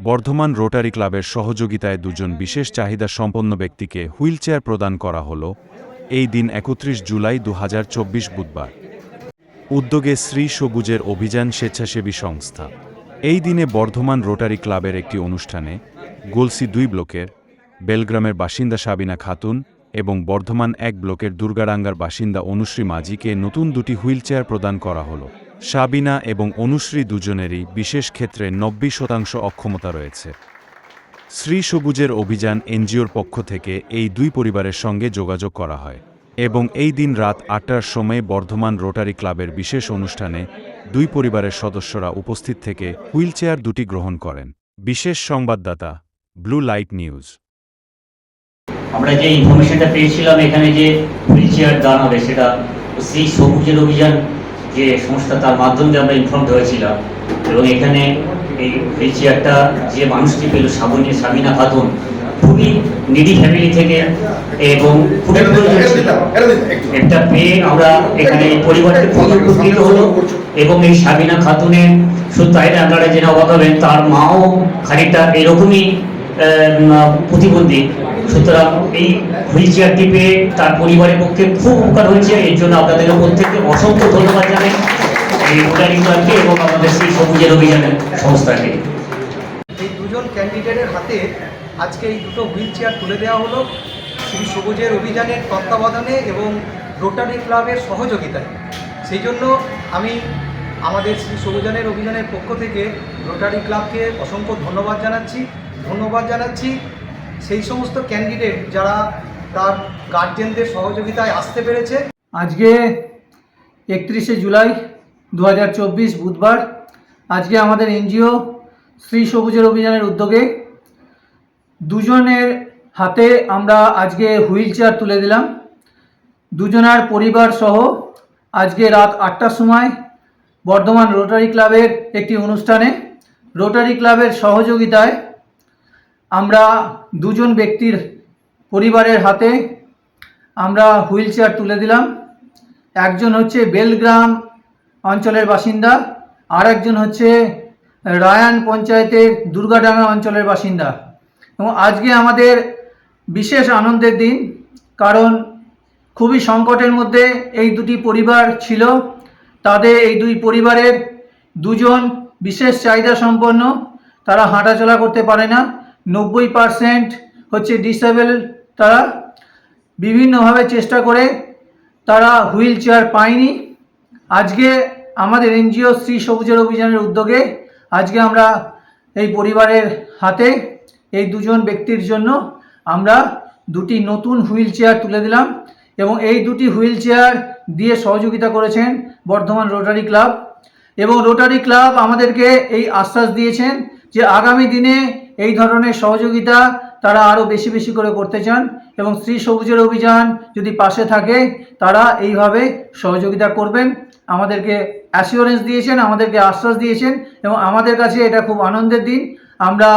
Bardhaman rotary ক্লাবের সহযোগিতায় দুজন বিশেষ চাহিদা সম্পন্ন ব্যক্তিকে হুইলচেয়ার প্রদান করা হল এই দিন ৩১ জুলাই ২০২৪ বুধবার। উদ্যোগে শ্রী সবুজের অভিযান স্বেচ্ছাসেবী সংস্থা। এই দিনে বর্ধমান রোটারি ক্লাবের একটি অনুষ্ঠানে গোলসি ২ ব্লকের বেলগ্রামের বাসিন্দা সাবিনা খাতুন এবং বর্ধমান ১ ব্লকের দুর্গারাঙ্গার বাসিন্দা অনুশ্রী মাঝিকে নতুন দুটি হুইলচেয়ার প্রদান করা হল। সাবিনা এবং অনুশ্রী দুজনেরই বিশেষ ক্ষেত্রে ৯০% অক্ষমতা রয়েছে। শ্রী সবুজের অভিযান এনজিওর পক্ষ থেকে এই দুই পরিবারের সঙ্গে যোগাযোগ করা হয় এবং এই দিন রাত ৮টার সময় বর্ধমান রোটারি ক্লাবের বিশেষ অনুষ্ঠানে দুই পরিবারের সদস্যরা উপস্থিত থেকে হুইলচেয়ার দুটি গ্রহণ করেন। বিশেষ সংবাদদাতা, ব্লু লাইট নিউজ। আমরা যে ইনফরমেশনটা পেয়েছিলাম এখানে যে হুইলচেয়ার দান হবে, সেটা শ্রী সবুজের অভিযান যে সংস্থা, তার মাধ্যমে আমরা ইনফর্মড হয়েছিলাম। এবং এখানে এই হুইলচেয়ারটা যে মানুষটি পেল, সাবিনা খাতুন, খুবই নিডি ফ্যামিলি থেকে এবং খুবই প্রয়োজন ছিল। একটা পেয়ে আমরা এখানে পরিবারকে খুবই উপকৃত হলো। এবং এই সাবিনা খাতুনের শুধু তাই না, আপনারা জেনে অবাক হবেন, তার মাও খানিকটা এরকমই প্রতিবন্ধী। সুতরাং এই হুইলচেয়ারটি পেয়ে তার পরিবারের পক্ষে খুব উপকার হয়েছে। এর জন্য আপনাদের প্রত্যেককে অসংখ্য ধন্যবাদ জানাই, এই রোটারি ক্লাবকে এবং আমাদের শ্রী সবুজের অভিযানের সংস্থাকে। এই দুজন ক্যান্ডিডেটের হাতে আজকে এই দুটো হুইলচেয়ার তুলে দেওয়া হলো শ্রী সবুজের অভিযানের তত্ত্বাবধানে এবং রোটারি ক্লাবের সহযোগিতায়। সেই জন্য আমি আমাদের শ্রী সবুজের অভিযানের পক্ষ থেকে রোটারি ক্লাবকে অসংখ্য ধন্যবাদ জানাচ্ছি সেই সমস্ত ক্যান্ডিডেট যারা তার গার্জেনদের সহযোগিতায় আসতে পেরেছে। আজকে ৩১ জুলাই ২০২৪ বুধবার। আজকে আমাদের এনজিও শ্রী সবুজের অভিযানের উদ্যোগে দুজনের হাতে আমরা আজকে হুইলচেয়ার তুলে দিলাম। দুজনার পরিবার সহ আজকে রাত ৮টার সময় বর্ধমান রোটারি ক্লাবের একটি অনুষ্ঠানে রোটারি ক্লাবের সহযোগিতায় আমরা দুজন ব্যক্তির পরিবারের হাতে আমরা হুইলচেয়ার তুলে দিলাম। একজন হচ্ছে বেলগ্রাম অঞ্চলের বাসিন্দা, আর একজন হচ্ছে রায়ান পঞ্চায়েতের দুর্গাডাঙ্গা অঞ্চলের বাসিন্দা। এবং আজকে আমাদের বিশেষ আনন্দের দিন, কারণ খুবই সংকটের মধ্যে এই দুটি পরিবার ছিল। তাদের এই দুই পরিবারের দুজন বিশেষ চাহিদা সম্পন্ন, তারা হাঁটাচলা করতে পারে না, ৯০% হচ্ছে ডিসেবল। তারা বিভিন্নভাবে চেষ্টা করে তারা হুইল চেয়ার পায়নি। আজকে আমাদের এনজিও শ্রী সবুজের অভিযানের উদ্যোগে আজকে আমরা এই পরিবারের হাতে এই দুজন ব্যক্তির জন্য আমরা দুটি নতুন হুইল চেয়ার তুলে দিলাম। এবং এই দুটি হুইল চেয়ার দিয়ে সহযোগিতা করেছেন বর্ধমান রোটারি ক্লাব। এবং রোটারি ক্লাব আমাদেরকে এই আশ্বাস দিয়েছেন যে আগামী দিনে এই ধরনের সহযোগিতা তারা আরও বেশি বেশি করে করতে চান এবং শ্রী সবুজের অভিযান যদি পাশে থাকে তারা এইভাবে সহযোগিতা করবেন। আমাদেরকে অ্যাসিওরেন্স দিয়েছেন, আমাদেরকে আশ্বাস দিয়েছেন এবং আমাদের কাছে এটা খুব আনন্দের দিন। আমরা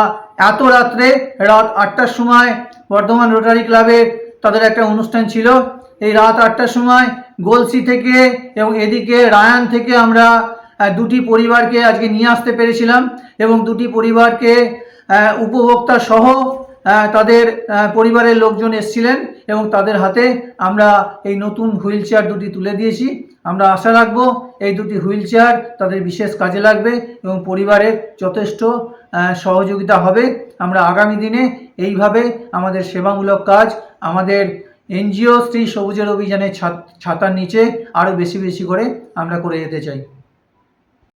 এত রাত্রে রাত ৮টার সময় বর্ধমান রোটারি ক্লাবে তাদের একটা অনুষ্ঠান ছিল। এই রাত ৮টার সময় গোলসি থেকে এবং এদিকে রায়ান থেকে আমরা দুটি পরিবারকে আজকে নিয়ে আসতে পেরেছিলাম এবং দুটি পরিবারকে উপভোক্তা সহ তাদের পরিবারের লোকজন এসেছিলেন এবং তাদের হাতে আমরা এই নতুন হুইল চেয়ার দুটি তুলে দিয়েছি। আমরা আশা রাখব এই দুটি হুইল চেয়ার তাদের বিশেষ কাজে লাগবে এবং পরিবারের যথেষ্ট সহযোগিতা হবে। আমরা আগামী দিনে এইভাবে আমাদের সেবামূলক কাজ আমাদের এনজিও শ্রী সবুজের অভিযানের ছাতার নিচে আরও বেশি বেশি করে আমরা করে যেতে চাই।